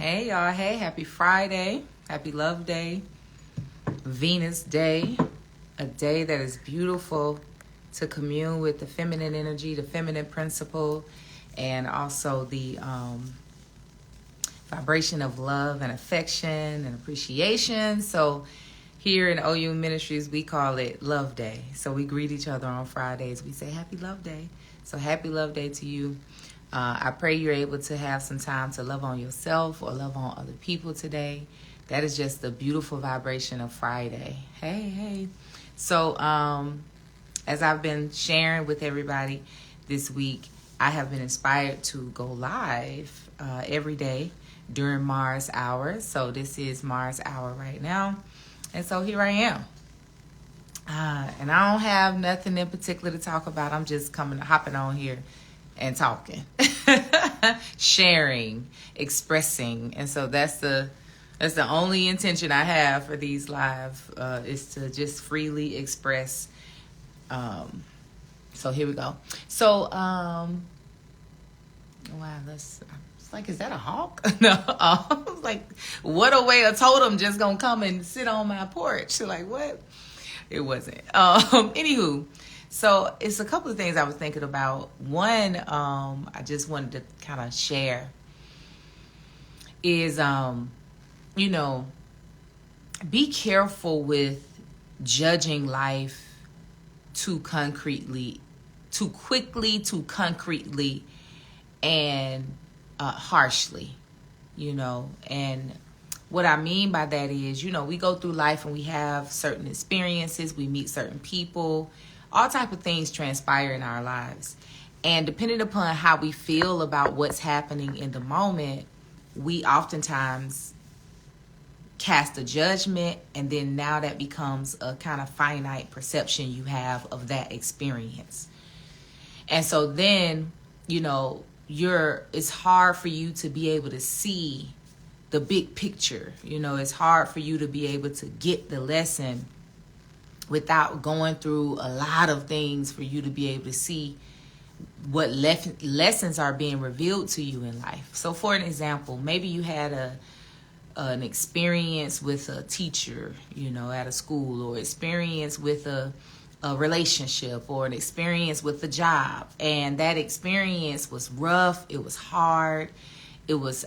Hey y'all, hey, happy Friday, happy Love Day, Venus Day, a day that is beautiful to commune with the feminine energy, the feminine principle, and also the vibration of love and affection and appreciation. So here in OU Ministries, we call it Love Day. So we greet each other on Fridays. We say happy Love Day. So happy Love Day to you. I pray you're able to have some time to love on yourself or love on other people today. That is just the beautiful vibration of Friday. Hey. So as I've been sharing with everybody this week, I have been inspired to go live every day during Mars hour. So this is Mars hour right now. And so here I am. And I don't have nothing in particular to talk about. I'm just hopping on here and talking, sharing, expressing. And so that's the only intention I have for these live is to just freely express. So here we go. So, wow, it's like, is that a hawk? No, like, what a way a totem just gonna come and sit on my porch. Like, what? It wasn't. Anywho, so it's a couple of things I was thinking about. One, I just wanted to kind of share is, be careful with judging life too quickly, and harshly, and what I mean by that is, we go through life and we have certain experiences, we meet certain people, all type of things transpire in our lives. And depending upon how we feel about what's happening in the moment, we oftentimes cast a judgment, and then now that becomes a kind of finite perception you have of that experience. And so then, it's hard for you to be able to see the big picture. It's hard for you to be able to get the lesson without going through a lot of things for you to be able to see what lessons are being revealed to you in life. So for an example, maybe you had an experience with a teacher, at a school, or experience with a relationship, or an experience with a job. And that experience was rough. It was hard. It was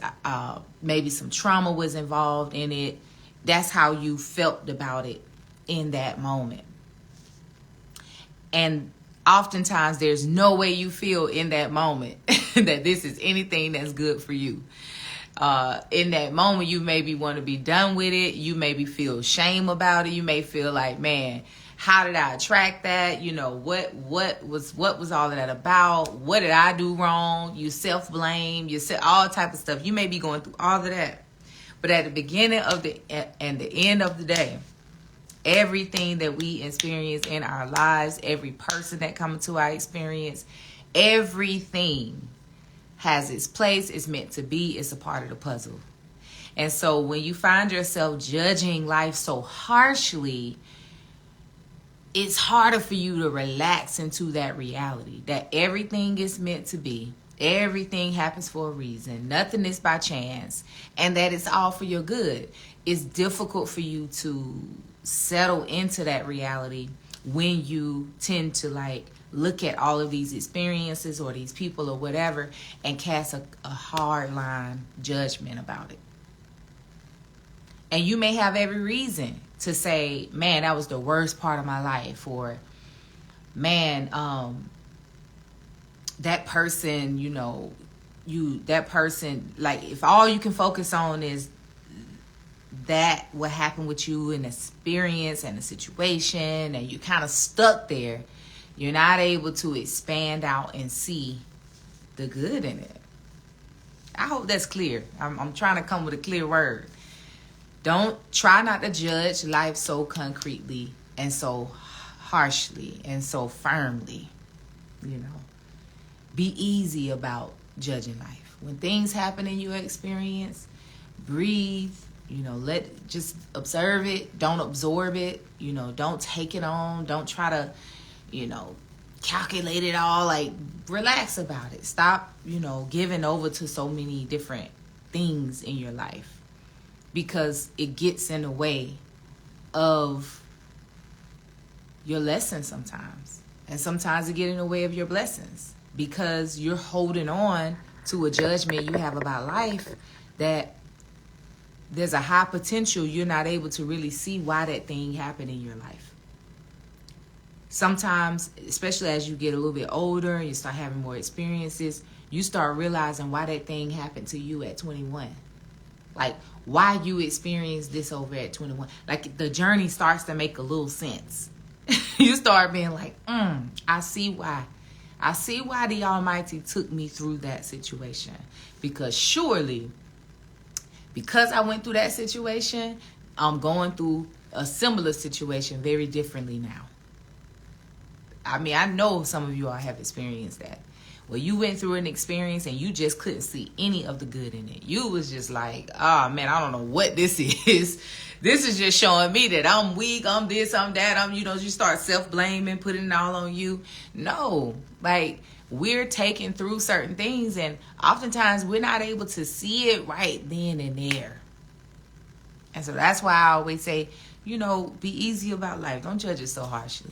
maybe some trauma was involved in it. That's how you felt about it in that moment. And oftentimes there's no way you feel in that moment that this is anything that's good for you. In that moment, you maybe want to be done with it. You maybe feel shame about it. You may feel like, man, how did I attract that? What was all of that about? What did I do wrong? You self-blame, all type of stuff. You may be going through all of that. But at the beginning of and the end of the day, everything that we experience in our lives, every person that comes into our experience, everything has its place. It's meant to be. It's a part of the puzzle. And so when you find yourself judging life so harshly, it's harder for you to relax into that reality that everything is meant to be. Everything happens for a reason. Nothing is by chance. And that it's all for your good. It's difficult for you to settle into that reality when you tend to look at all of these experiences or these people or whatever and cast a hard line judgment about it. And you may have every reason to say, man, that was the worst part of my life, or man, that person, if all you can focus on is that what happened with you in the experience and the situation, and you're kind of stuck there, you're not able to expand out and see the good in it. I hope that's clear. I'm trying to come with a clear word. Don't try not to judge life so concretely and so harshly and so firmly. Be easy about judging life. When things happen in your experience, breathe. Just observe it. Don't absorb it. Don't take it on. Don't try to, calculate it all. Relax about it. Stop, giving over to so many different things in your life, because it gets in the way of your lessons sometimes. And sometimes it gets in the way of your blessings, because you're holding on to a judgment you have about life that there's a high potential you're not able to really see why that thing happened in your life. Sometimes, especially as you get a little bit older and you start having more experiences, you start realizing why that thing happened to you at 21. Like, why you experienced this over at 21. Like, the journey starts to make a little sense. You start being like, I see why. I see why the Almighty took me through that situation. Because surely, because I went through that situation, I'm going through a similar situation very differently now. I mean, I know some of you all have experienced that. Well, you went through an experience and you just couldn't see any of the good in it. You was just like, oh man, I don't know what this is. This is just showing me that I'm weak, I'm this, I'm that. You start self-blaming, putting it all on you. No, like, we're taking through certain things, and oftentimes we're not able to see it right then and there. And so that's why I always say, be easy about life. Don't judge it so harshly.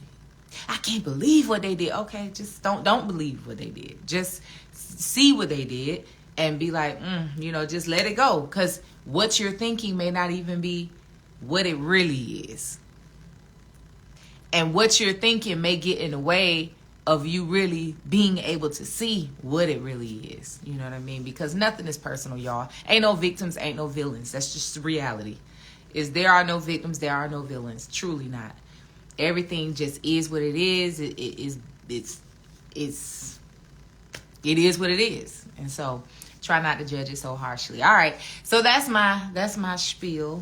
I can't believe what they did. Okay, just don't believe what they did. Just see what they did and be like, just let it go. Because what you're thinking may not even be what it really is. And what you're thinking may get in the way of you really being able to see what it really is. You know what I mean? Because nothing is personal, y'all. Ain't no victims, ain't no villains. That's just the reality. There are no victims, there are no villains. Truly not. Everything just is what it is. It is what it is. And so try not to judge it so harshly. All right. So that's my spiel.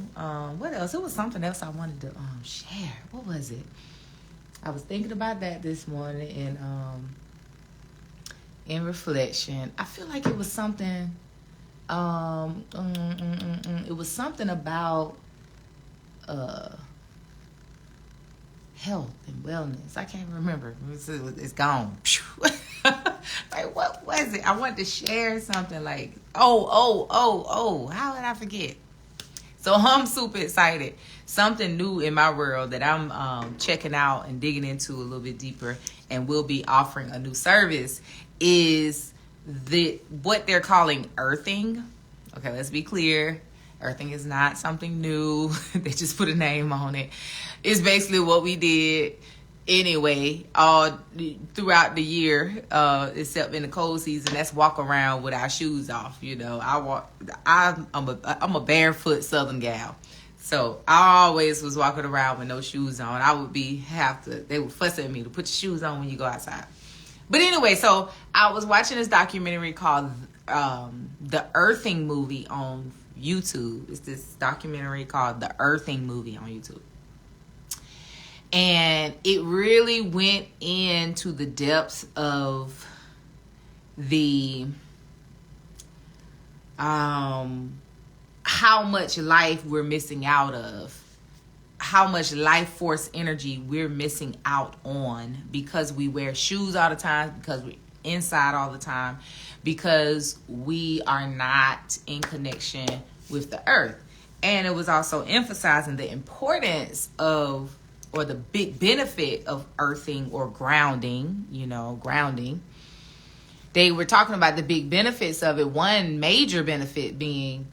What else? It was something else I wanted to share. What was it? I was thinking about that this morning, and in reflection, I feel like it was something. It was something about health and wellness. I can't remember. It's gone. Like, what was it? I wanted to share something like, how did I forget? So I'm super excited. Something new in my world that I'm checking out and digging into a little bit deeper, and will be offering a new service, is what they're calling earthing. Okay, let's be clear. Earthing is not something new. They just put a name on it. It's basically what we did anyway all throughout the year, except in the cold season. That's walk around with our shoes off. I'm a barefoot Southern gal, so I always was walking around with no shoes on. I would they would fuss at me to put your shoes on when you go outside. But anyway, so I was watching this documentary called The Earthing Movie on YouTube. It's this documentary called The Earthing Movie on YouTube. And it really went into the depths of the how much life we're missing out of, how much life force energy we're missing out on because we wear shoes all the time, because we're inside all the time, because we are not in connection with the earth. And it was also emphasizing the importance of, or the big benefit of earthing or grounding, grounding. They were talking about the big benefits of it. One major benefit being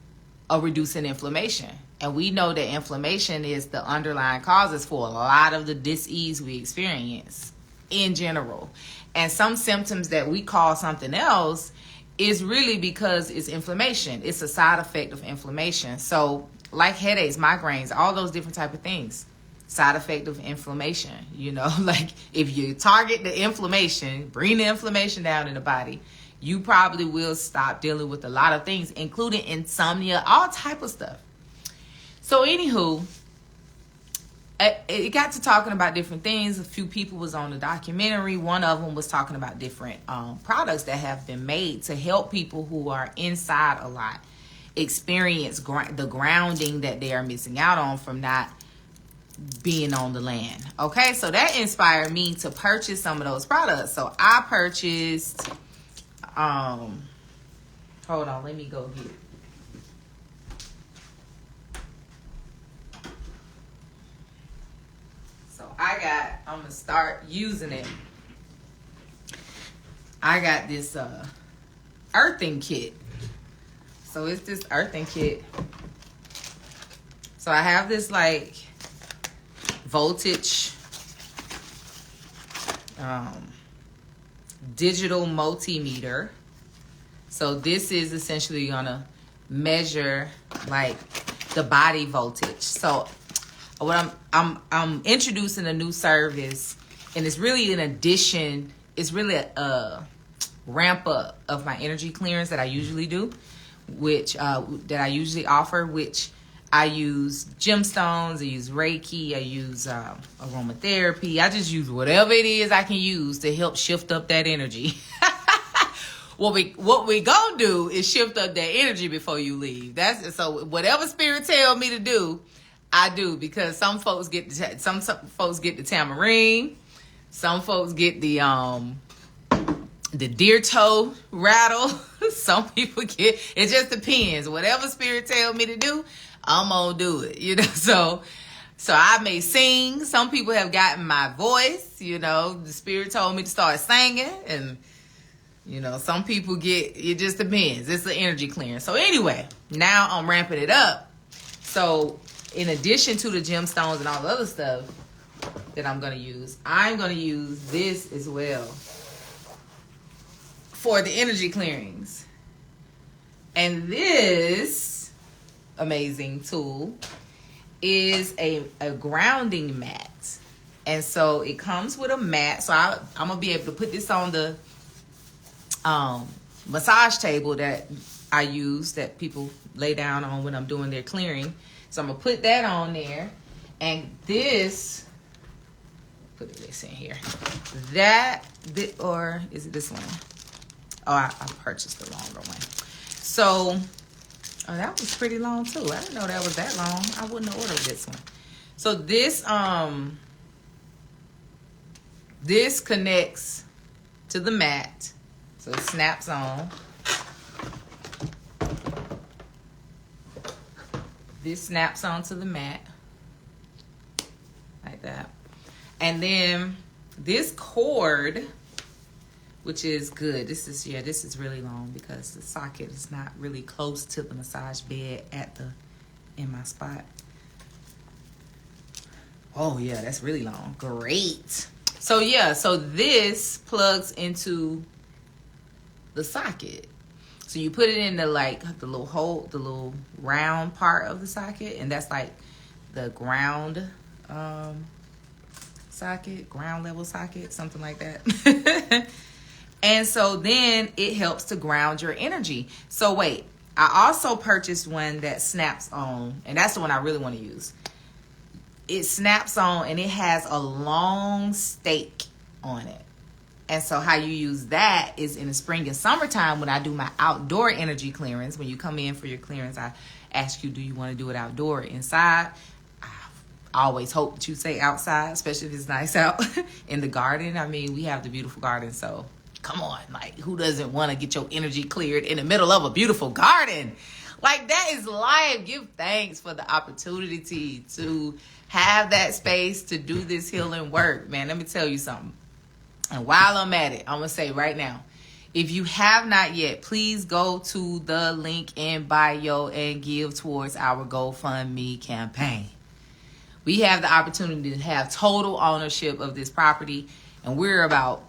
a reducing inflammation. And we know that inflammation is the underlying causes for a lot of the dis-ease we experience in general. And some symptoms that we call something else is really because it's inflammation. It's a side effect of inflammation. So like headaches, migraines, all those different type of things. Side effect of inflammation, like if you target the inflammation, bring the inflammation down in the body, you probably will stop dealing with a lot of things, including insomnia, all type of stuff. So anywho, it got to talking about different things. A few people was on the documentary. One of them was talking about different products that have been made to help people who are inside a lot experience the grounding that they are missing out on from not being on the land. Okay, so that inspired me to purchase some of those products. So I purchased hold on, let me go get I'm gonna start using it. I got this earthing kit. So it's this earthing kit. So I have this like voltage digital multimeter. So this is essentially gonna measure like the body voltage. So what I'm introducing a new service, and it's really an addition. It's really a ramp up of my energy clearance that I usually do, which that I usually offer, which I use gemstones, I use Reiki, I use aromatherapy. I just use whatever it is I can use to help shift up that energy. What we gonna do is shift up that energy before you leave. That's so. Whatever spirit tell me to do, I do, because some folks get the tamarind, some folks get the deer toe rattle. Some people get, it just depends. Whatever spirit tell me to do, I'm gonna do it. You know, so I may sing. Some people have gotten my voice. You know, the spirit told me to start singing, and you know, some people get, it just depends. It's an energy clearance. So anyway, now I'm ramping it up. So in addition to the gemstones and all the other stuff that I'm going to use, I'm going to use this as well for the energy clearings. And this amazing tool is a grounding mat. And so it comes with a mat. So I'm going to be able to put this on the massage table that I use, that people lay down on when I'm doing their clearing. So I'm gonna put that on there, and this, put this in here. Or is it this one? Oh, I purchased the longer one. So, oh, that was pretty long too. I didn't know that was that long. I wouldn't have ordered this one. So this connects to the mat. So it snaps on. This snaps onto the mat. Like that. And then this cord, which is good. This is really long because the socket is not really close to the massage bed in my spot. Oh yeah, that's really long. Great. So yeah, so this plugs into the socket. So you put it in the little hole, the little round part of the socket, and that's like the ground socket, ground level socket, something like that. And so then it helps to ground your energy. So wait, I also purchased one that snaps on, and that's the one I really want to use. It snaps on, and it has a long stake on it. And so how you use that is in the spring and summertime when I do my outdoor energy clearance. When you come in for your clearance, I ask you, do you want to do it outdoor or inside? I always hope that you say outside, especially if it's nice out in the garden. I mean, we have the beautiful garden, so come on. Like, who doesn't want to get your energy cleared in the middle of a beautiful garden? Like, that is life. Give thanks for the opportunity to have that space to do this healing work. Man, let me tell you something. And while I'm at it, I'm going to say right now, if you have not yet, please go to the link in bio and give towards our GoFundMe campaign. We have the opportunity to have total ownership of this property, and we're about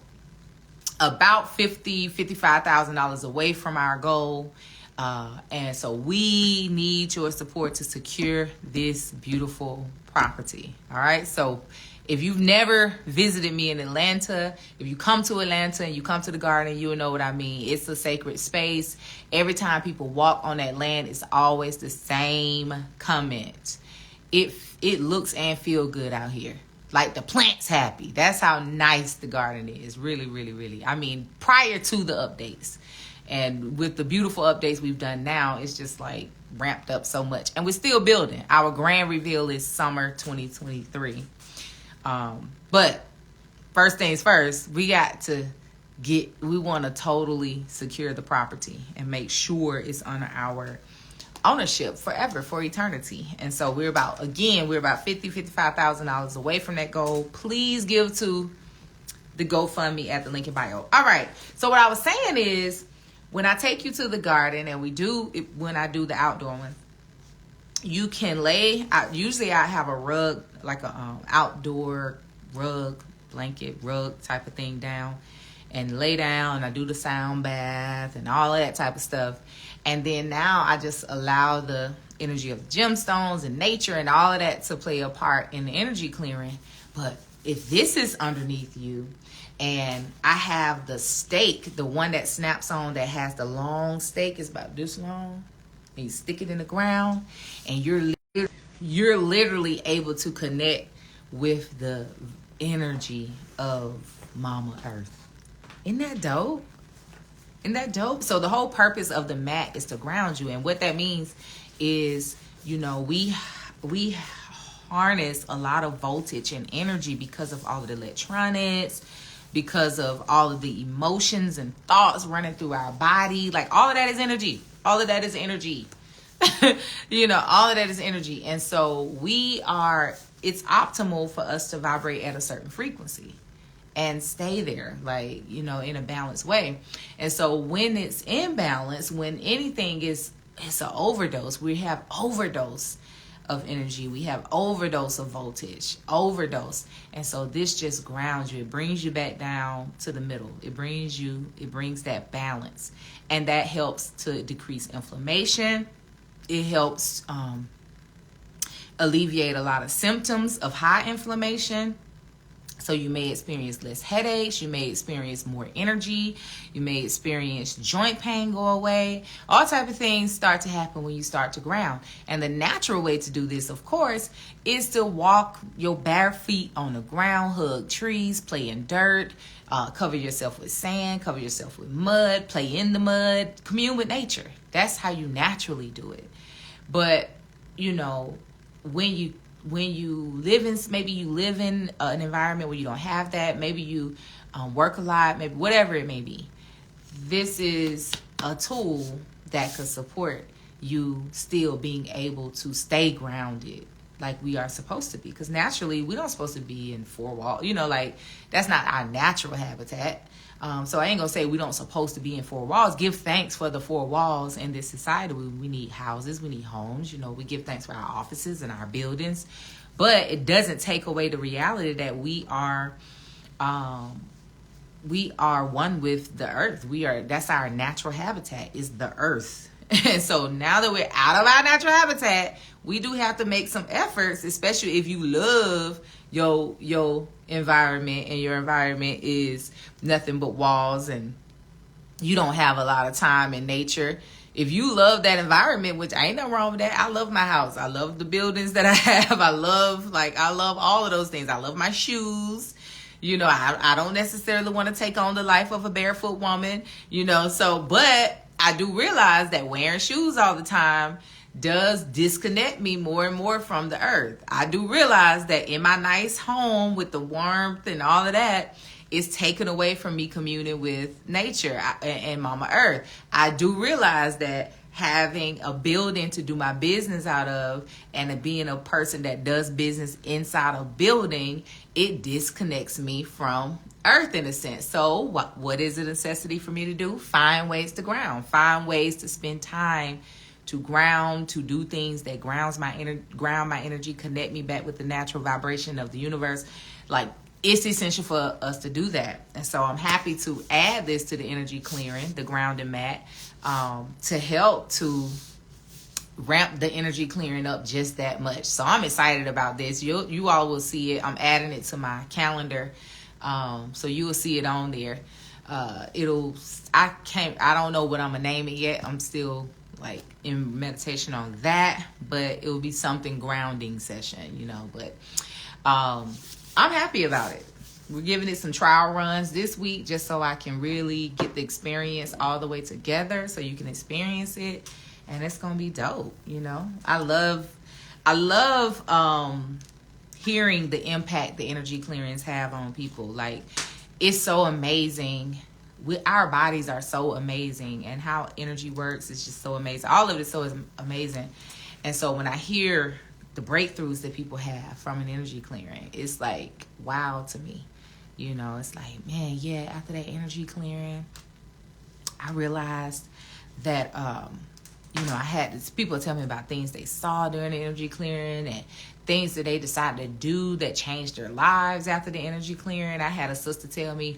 $55,000 away from our goal. And so we need your support to secure this beautiful property. All right. So if you've never visited me in Atlanta, if you come to Atlanta and you come to the garden, you'll know what I mean. It's a sacred space. Every time people walk on that land, it's always the same comment. It looks and feel good out here. Like the plant's happy. That's how nice the garden is. Really, really, really. I mean, prior to the updates. And with the beautiful updates we've done now, it's just like ramped up so much. And we're still building. Our grand reveal is summer 2023. But first things first, we want to totally secure the property and make sure it's under our ownership forever, for eternity. And so we're about $55,000 away from that goal. Please give to the GoFundMe at the link in bio. All right. So what I was saying is, when I take you to the garden, and when I do the outdoor one, you can lay out. Usually I have a rug, like a outdoor rug, blanket rug type of thing down, and lay down, and I do the sound bath and all of that type of stuff. And then now I just allow the energy of gemstones and nature and all of that to play a part in the energy clearing. But if this is underneath you, and I have the stake, the one that snaps on, that has the long stake, is about this long, and you stick it in the ground, and you're literally able to connect with the energy of Mama Earth. Isn't that dope? Isn't that dope? So the whole purpose of the mat is to ground you. And what that means is, we harness a lot of voltage and energy because of all of the electronics, because of all of the emotions and thoughts running through our body. Like, all of that is energy. All of that is energy. All of that is energy. And so it's optimal for us to vibrate at a certain frequency and stay there, like, in a balanced way. And so when it's imbalanced, when anything it's an overdose, we have overdose of energy, we have overdose of voltage, overdose. And so this just grounds you. It brings you back down to the middle. It brings that balance. And that helps to decrease inflammation. It helps alleviate a lot of symptoms of high inflammation. So you may experience less headaches. You may experience more energy. You may experience joint pain go away. All type of things start to happen when you start to ground. And the natural way to do this, of course, is to walk your bare feet on the ground, hug trees, play in dirt, cover yourself with sand, cover yourself with mud, play in the mud, commune with nature. That's how you naturally do it. But, when you live in an environment where you don't have that, maybe you work a lot, maybe whatever it may be, this is a tool that could support you still being able to stay grounded like we are supposed to be. Because naturally, we don't supposed to be in four walls. That's not our natural habitat. So I ain't gonna say we don't supposed to be in four walls. Give thanks for the four walls in this society. We need houses, we need homes. We give thanks for our offices and our buildings, but it doesn't take away the reality that we are one with the earth. That's our natural habitat, is the earth. And so now that we're out of our natural habitat, we do have to make some efforts, especially if you love your environment and your environment is nothing but walls and you don't have a lot of time in nature. If you love that environment, which ain't nothing wrong with that. I love my house. I love the buildings that I have. I love all of those things. I love my shoes. I don't necessarily want to take on the life of a barefoot woman, but I do realize that wearing shoes all the time does disconnect me more and more from the earth. I do realize that in my nice home with the warmth and all of that, it's taken away from me communing with nature and Mama Earth. I do realize that having a building to do my business out of and being a person that does business inside a building, it disconnects me from earth in a sense. So what is a necessity for me to do? Find ways to ground. Find ways to spend time to ground, to do things that ground my energy, connect me back with the natural vibration of the universe. Like, it's essential for us to do that. And so I'm happy to add this to the energy clearing, the grounding mat, to help to ramp the energy clearing up just that much. So I'm excited about this. You all will see it. I'm adding it to my calendar. So you will see it on there. I don't know what I'm gonna name it yet. I'm still in meditation on that, but it will be something grounding session, but I'm happy about it. We're giving it some trial runs this week just so I can really get the experience all the way together so you can experience it, and it's gonna be dope. I love hearing the impact the energy clearings have on people. Like, it's so amazing our bodies are so amazing, and how energy works is just so amazing. All of it is so amazing. And so when I hear the breakthroughs that people have from an energy clearing, it's like, wow to me. You know, it's like, man, yeah, after that energy clearing, I realized that, you know, I had this, people tell me about things they saw during the energy clearing and things that they decided to do that changed their lives after the energy clearing. I had a sister tell me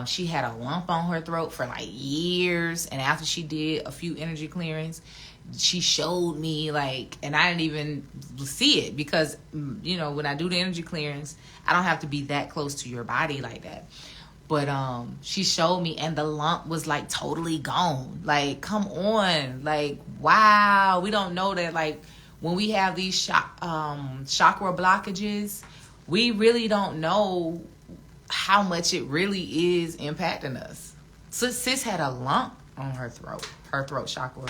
she had a lump on her throat for like years, and after she did a few energy clearings, she showed me, like, and I didn't even see it because, you know, when I do the energy clearings, I don't have to be that close to your body like that. But she showed me, and the lump was like totally gone. Like, come on, like, wow. We don't know that, like, when we have these chakra blockages, we really don't know how much it really is impacting us. So sis had a lump on her throat. Her throat chakra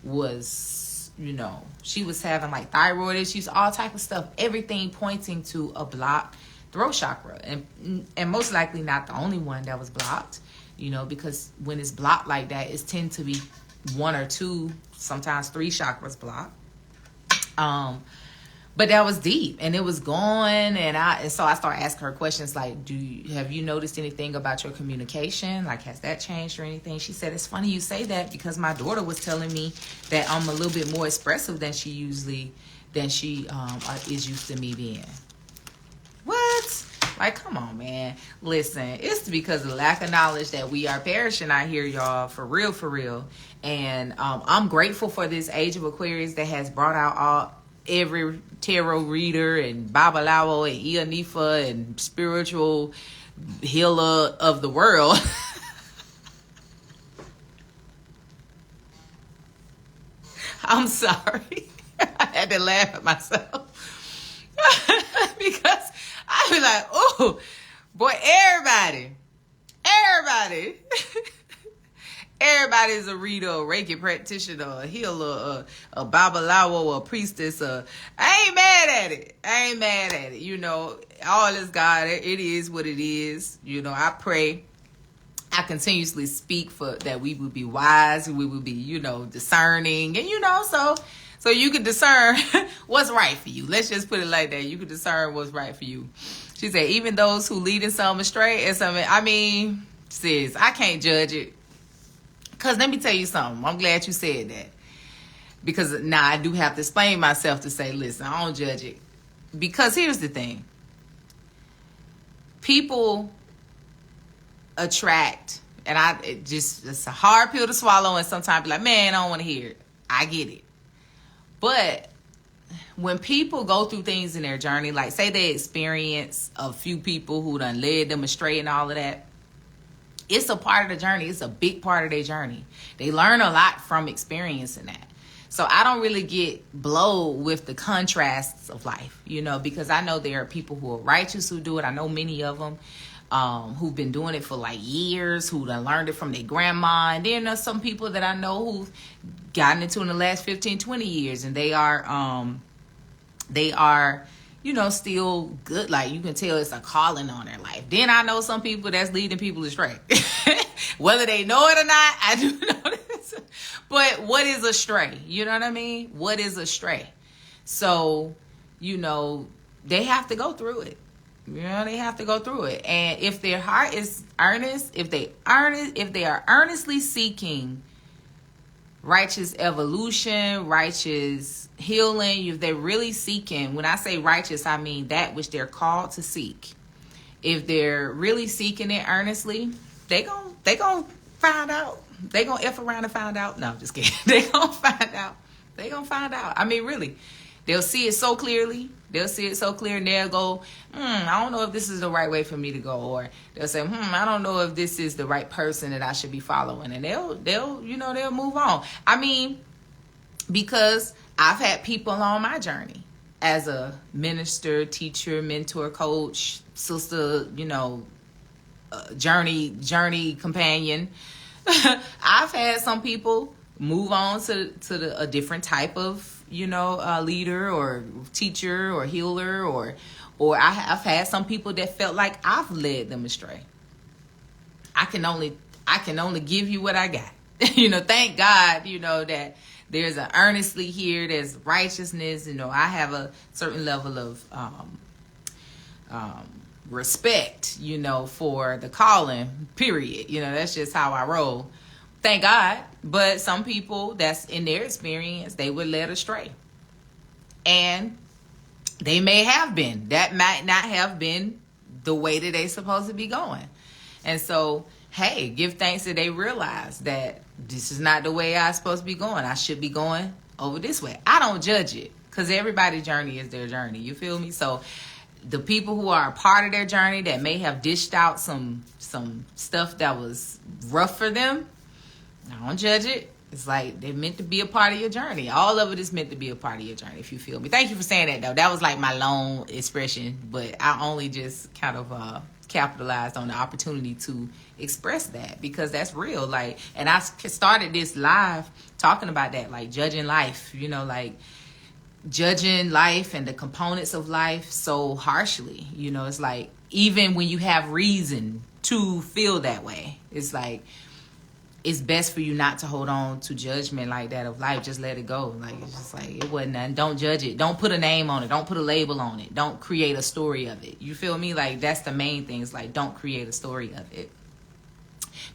was, you know, she was having like thyroid issues, all type of stuff, everything pointing to a blocked throat chakra, and most likely not the only one that was blocked, you know, because when it's blocked like that, it tends to be one or two, sometimes three chakras blocked. But that was deep, and it was gone, and so I started asking her questions like, have you noticed anything about your communication? Like, has that changed or anything? She said, it's funny you say that because my daughter was telling me that I'm a little bit more expressive than she is used to me being. What? Like, come on, man. Listen, it's because of the lack of knowledge that we are perishing out here, y'all. For real, for real. And I'm grateful for this age of Aquarius that has brought out every tarot reader and Babalawo and Ianifa and spiritual healer of the world. I'm sorry. I had to laugh at myself. Because I be like, oh, boy, everybody's a reader, a Reiki practitioner, a healer, a babalawo, a priestess. I ain't mad at it. You know, all is God. It is what it is. You know, I pray. I continuously speak for that we would be wise, we would be, you know, discerning, and, you know, so you can discern what's right for you. Let's just put it like that. You can discern what's right for you. She said, even those who lead in some astray and some, I mean, sis, I can't judge it. Because let me tell you something. I'm glad you said that. Because now I do have to explain myself to say, listen, I don't judge it. Because here's the thing. People attract, and it's a hard pill to swallow, and sometimes be like, man, I don't want to hear it. I get it. But when people go through things in their journey, like say they experience a few people who done led them astray and all of that, it's a part of the journey. It's a big part of their journey. They learn a lot from experiencing that. So I don't really get blowed with the contrasts of life, you know, because I know there are people who are righteous who do it. I know many of them who've been doing it for like years, who done learned it from their grandma. And then there's some people that I know who've gotten into in the last 15, 20 years, and they are, you know, still good. Like, you can tell it's a calling on their life. Then I know some people that's leading people astray. Whether they know it or not, I do know this. But what is astray? You know what I mean? What is astray? So, you know, they have to go through it. You know, they have to go through it. And if their heart is earnest, if they are earnestly seeking righteous evolution, righteous healing, if they're really seeking, when I say righteous, I mean that which they're called to seek. If they're really seeking it earnestly, they gon' find out. They gon' F around and find out. No, I'm just kidding. They gon' find out. They gon' find out. I mean, really. They'll see it so clearly. They'll see it so clear, and they'll go, I don't know if this is the right way for me to go. Or they'll say, I don't know if this is the right person that I should be following. And they'll move on. I mean, because I've had people on my journey as a minister, teacher, mentor, coach, sister, you know, journey companion. I've had some people move on to a different type of, you know, leader or teacher or healer, or I've had some people that felt like I've led them astray. I can only I can only give you what I got. You know, thank God, you know, that there's an earnestly here, there's righteousness. You know, I have a certain level of respect, you know, for the calling, period. You know, that's just how I roll. Thank God. But some people, that's in their experience, they were led astray. And they may have been. That might not have been the way that they supposed to be going. And so, hey, give thanks that they realize that this is not the way I'm supposed to be going. I should be going over this way. I don't judge it, because everybody's journey is their journey. You feel me? So the people who are a part of their journey that may have dished out some stuff that was rough for them, I don't judge it. It's like they're meant to be a part of your journey. All of it is meant to be a part of your journey, if you feel me. Thank you for saying that, though. That was like my long expression, but I only just kind of capitalized on the opportunity to express that, because that's real. Like, and I started this live talking about that, like judging life, you know, like judging life and the components of life so harshly. You know, it's like, even when you have reason to feel that way, it's like, it's best for you not to hold on to judgment like that of life. Just let it go. Like, it's just like, it wasn't nothing. Don't judge it. Don't put a name on it. Don't put a label on it. Don't create a story of it. You feel me? Like, that's the main thing. It's like, don't create a story of it.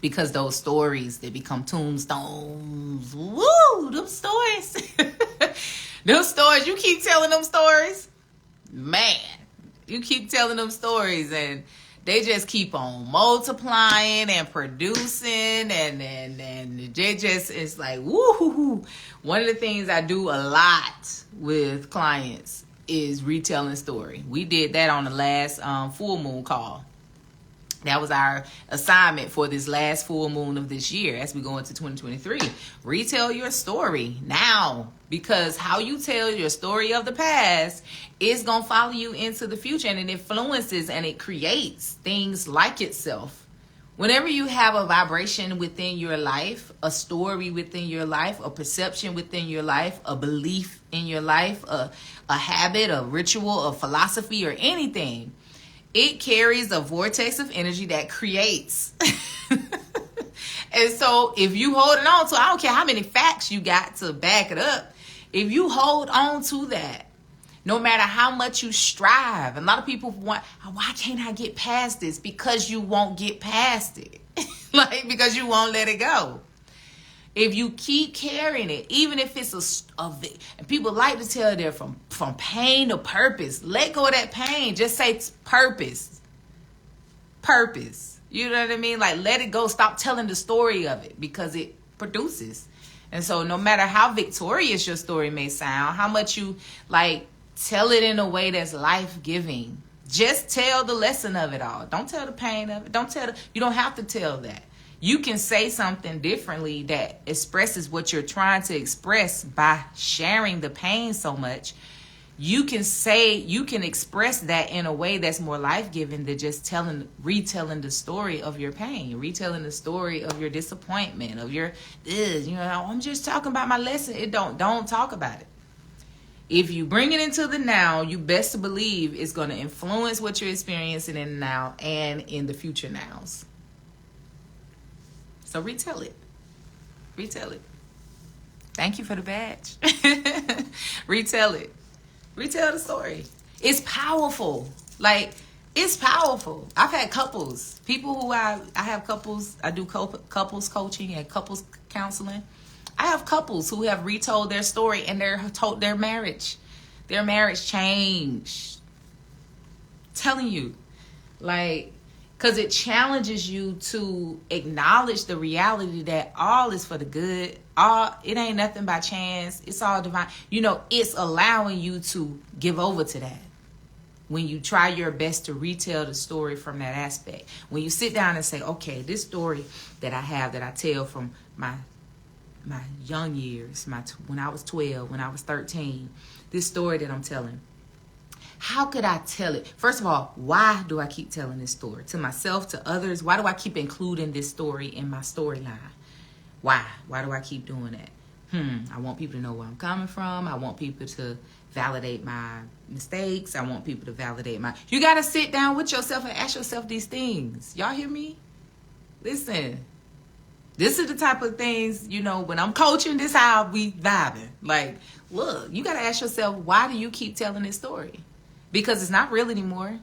Because those stories, they become tombstones. Woo! Them stories. Them stories. You keep telling them stories. Man. You keep telling them stories, and they just keep on multiplying and producing, and they just, it's like, woo-hoo-hoo. One of the things I do a lot with clients is retelling story. We did that on the last full moon call. That was our assignment for this last full moon of this year as we go into 2023. Retell your story now, because how you tell your story of the past is going to follow you into the future, and it influences and it creates things like itself. Whenever you have a vibration within your life, a story within your life, a perception within your life, a belief in your life, a habit, a ritual, a philosophy, or anything, it carries a vortex of energy that creates. And so if you holding on to, I don't care how many facts you got to back it up, if you hold on to that, no matter how much you strive, and a lot of people want, why can't I get past this? Because you won't get past it. Like, because you won't let it go. If you keep carrying it, even if it's and people like to tell they're from pain to purpose. Let go of that pain. Just say purpose. Purpose. You know what I mean? Like, let it go. Stop telling the story of it, because it produces. And so no matter how victorious your story may sound, how much you like tell it in a way that's life-giving, just tell the lesson of it all. Don't tell the pain of it. You don't have to tell that. You can say something differently that expresses what you're trying to express by sharing the pain so much. You can express that in a way that's more life-giving than just retelling the story of your pain, retelling the story of your disappointment, of your, I'm just talking about my lesson. Don't talk about it. If you bring it into the now, you best to believe it's going to influence what you're experiencing in the now and in the future nows. So retell it. Retell it. Thank you for the badge. Retell it. Retell the story. It's powerful. Like, it's powerful. I've had couples. People who I have couples. I do couples coaching and couples counseling. I have couples who have retold their story, and they're told their marriage changed. I'm telling you. Like, because it challenges you to acknowledge the reality that all is for the good. It ain't nothing by chance. It's all divine. You know, it's allowing you to give over to that. When you try your best to retell the story from that aspect. When you sit down and say, okay, this story that I tell from my young years, when I was 12, when I was 13, this story that I'm telling. How could I tell it? First of all, why do I keep telling this story? To myself, to others? Why do I keep including this story in my storyline? Why? Why do I keep doing that? I want people to know where I'm coming from. I want people to validate my mistakes. I want people to validate You got to sit down with yourself and ask yourself these things. Y'all hear me? Listen. This is the type of things, you know, when I'm coaching, this how we vibing. Like, look, you got to ask yourself, why do you keep telling this story? Because it's not real anymore.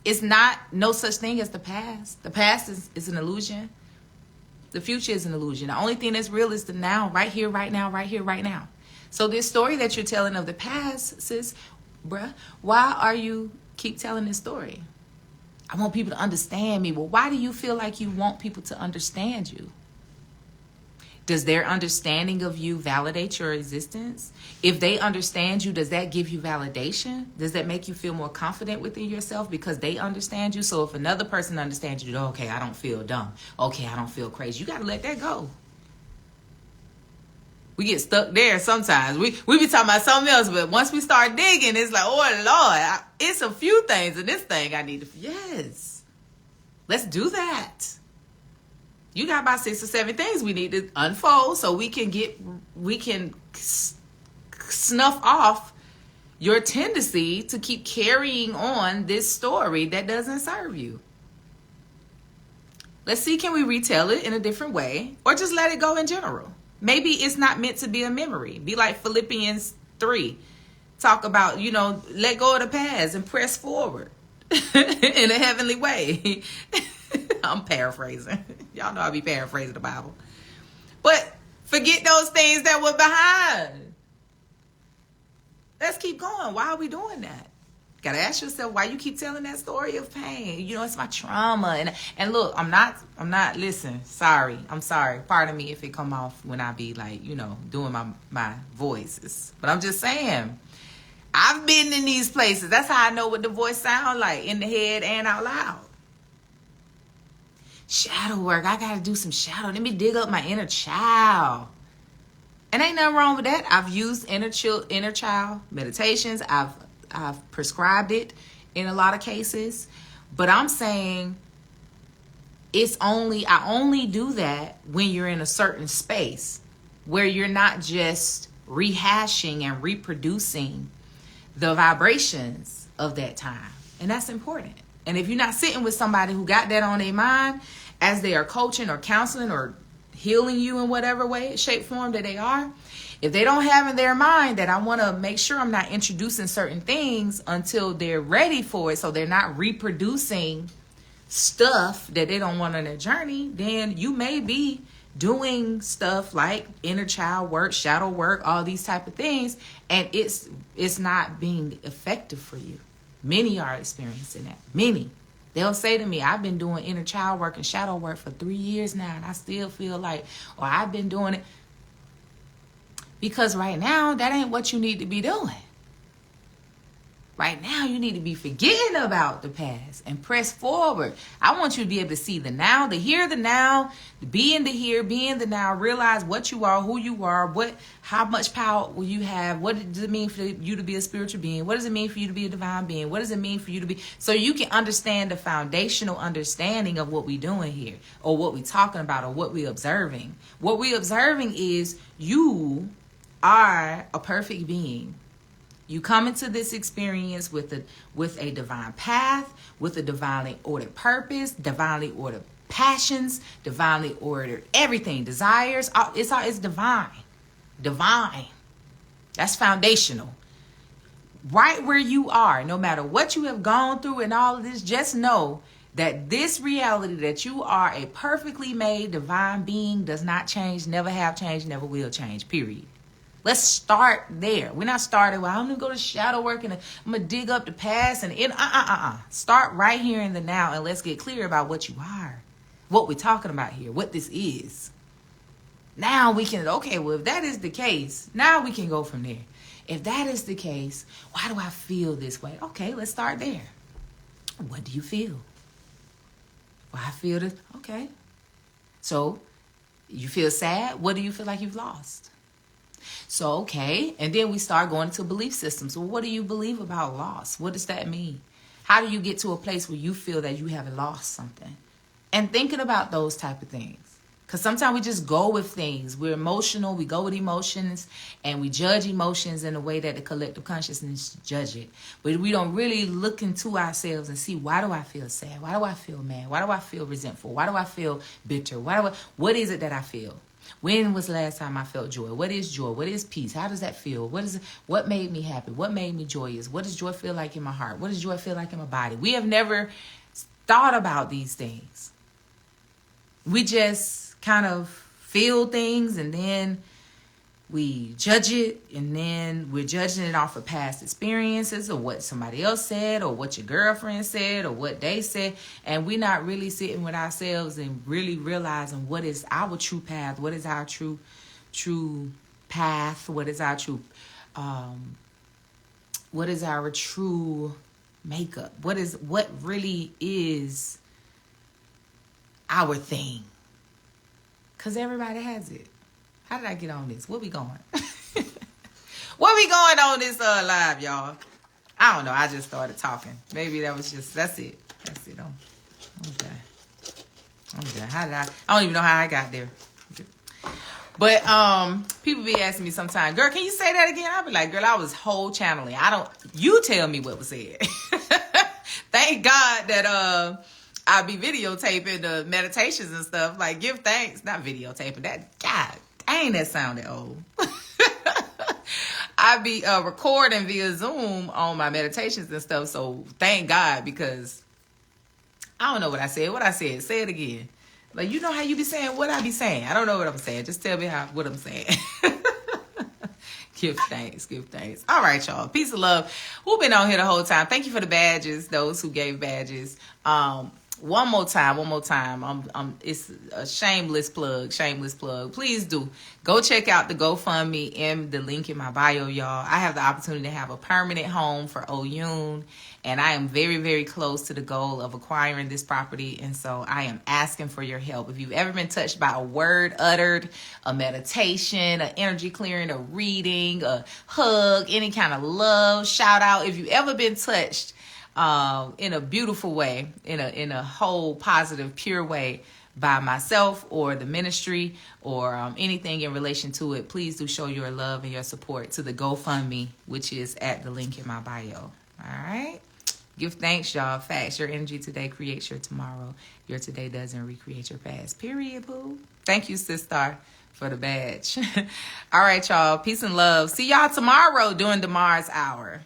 It's not no such thing as the past. The past is an illusion. The future is an illusion. The only thing that's real is the now, right here, right now, right here, right now. So this story that you're telling of the past, sis, bruh, why are you keep telling this story? I want people to understand me. Well, why do you feel like you want people to understand you? Does their understanding of you validate your existence? If they understand you, does that give you validation? Does that make you feel more confident within yourself because they understand you? So if another person understands you, okay, I don't feel dumb. Okay, I don't feel crazy. You got to let that go. We get stuck there sometimes. We be talking about something else, but once we start digging, it's like, oh, Lord, it's a few things in this thing I need to... Yes. Let's do that. You got about 6 or 7 things we need to unfold so we can snuff off your tendency to keep carrying on this story that doesn't serve you. Let's see, can we retell it in a different way or just let it go in general? Maybe it's not meant to be a memory. Be like Philippians 3. Talk about, you know, let go of the past and press forward in a heavenly way. I'm paraphrasing. Y'all know I be paraphrasing the Bible. But forget those things that were behind. Let's keep going. Why are we doing that? Got to ask yourself why you keep telling that story of pain. You know, it's my trauma. And look, I'm not, listen, sorry. I'm sorry. Pardon me if it come off when I be like, you know, doing my voices. But I'm just saying, I've been in these places. That's how I know what the voice sound like in the head and out loud. Shadow work. I got to do some shadow. Let me dig up my inner child. And ain't nothing wrong with that. I've used inner child meditations. I've prescribed it in a lot of cases, but I'm saying I only do that when you're in a certain space where you're not just rehashing and reproducing the vibrations of that time. And that's important. And if you're not sitting with somebody who got that on their mind as they are coaching or counseling or healing you in whatever way, shape, form that they are, if they don't have in their mind that I want to make sure I'm not introducing certain things until they're ready for it, so they're not reproducing stuff that they don't want on their journey, then you may be doing stuff like inner child work, shadow work, all these type of things, and it's not being effective for you. Many are experiencing that. Many. They'll say to me, I've been doing inner child work and shadow work for 3 years now, and I still feel like, or I've been doing it. Because right now, that ain't what you need to be doing. Right now, you need to be forgetting about the past and press forward. I want you to be able to see the now, the here, the now, the be in the here, be in the now, realize what you are, who you are, how much power will you have, what does it mean for you to be a spiritual being, what does it mean for you to be a divine being, what does it mean for you to be, so you can understand the foundational understanding of what we're doing here, or what we're talking about, or what we're observing. What we're observing is you are a perfect being. You come into this experience with a divine path, with a divinely ordered purpose, divinely ordered passions, divinely ordered everything, desires. It's divine. Divine. That's foundational. Right where you are, no matter what you have gone through and all of this, just know that this reality that you are a perfectly made divine being does not change, never have changed, never will change, period. Let's start there. We're not starting, well, I'm going to go to shadow work and I'm going to dig up the past. Start right here in the now, and let's get clear about what you are, what we're talking about here, what this is. Now we can, okay, well, if that is the case, now we can go from there. If that is the case, why do I feel this way? Okay, let's start there. What do you feel? Well, I feel this. Okay. So you feel sad. What do you feel like you've lost? So, okay. And then we start going into belief systems. Well, what do you believe about loss? What does that mean? How do you get to a place where you feel that you haven't lost something? And thinking about those type of things. Because sometimes we just go with things. We're emotional. We go with emotions. And we judge emotions in a way that the collective consciousness judge it. But we don't really look into ourselves and see, why do I feel sad? Why do I feel mad? Why do I feel resentful? Why do I feel bitter? What is it that I feel? When was the last time I felt joy? What is joy? What is peace? How does that feel? What made me happy? What made me joyous? What does joy feel like in my heart? What does joy feel like in my body? We have never thought about these things. We just kind of feel things, and then we judge it, and then we're judging it off of past experiences or what somebody else said or what your girlfriend said or what they said, and we're not really sitting with ourselves and really realizing what is our true path, what is our true path, what is our true makeup, what really is our thing. Because everybody has it. How did I get on this? Where we going? Where we going on this live, y'all? I don't know. I just started talking. Maybe that's it. That's it. I'm done. I don't even know how I got there. But people be asking me sometimes, girl, can you say that again? I'll be like, girl, I was whole channeling. You tell me what was said. Thank God that I'll be videotaping the meditations and stuff. Like, give thanks. Not videotaping. That, God, dang, that sounded old. I be recording via Zoom on my meditations and stuff. So thank God, because I don't know what I said. What I said, say it again. Like, you know how you be saying what I be saying. I don't know what I'm saying. Just tell me what I'm saying. Give thanks. All right, y'all. Peace and love. Who been on here the whole time? Thank you for the badges. Those who gave badges. One more time. It's a shameless plug. Please do go check out the GoFundMe in the link in my bio, y'all. I have the opportunity to have a permanent home for Yenn, and I am very, very close to the goal of acquiring this property. And so I am asking for your help. If you've ever been touched by a word uttered, a meditation, an energy clearing, a reading, a hug, any kind of love, shout out. If you've ever been touched in a beautiful way, in a whole positive, pure way by myself or the ministry or anything in relation to it, please do show your love and your support to the GoFundMe, which is at the link in my bio. All right? Give thanks, y'all. Facts. Your energy today creates your tomorrow. Your today doesn't recreate your past. Period, boo. Thank you, sister, for the badge. All right, y'all. Peace and love. See y'all tomorrow during the Mars Hour.